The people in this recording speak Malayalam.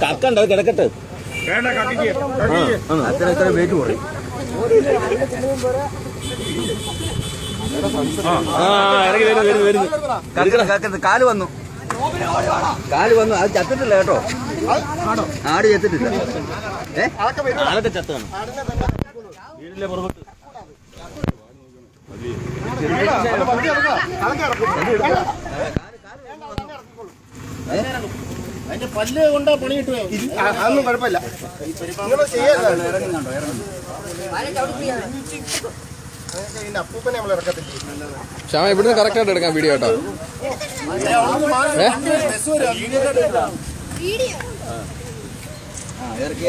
കക്കണ്ട കിടക്കട്ടെ അത്ര വെയിറ്റ് കുറയും. കാല് വന്നു അത് ചത്തിട്ടില്ല കേട്ടോ. ആട് ചത്തിട്ടില്ല. ആളൊക്കെ ചത്താണ് വീടിന്റെ പുറകോട്ട്. അതിന്റെ പല്ല് കൊണ്ടാ പണി കിട്ടുമോ? അതൊന്നും കുഴപ്പമില്ല. അപ്പൂപ്പനെ നമ്മൾ ഇറക്കത്തില്ല. ശ്യാമ ഇവിടുന്ന് കറക്റ്റ് ആയിട്ട് എടുക്കാം വീഡിയോ കേട്ടോ. ഇറക്കി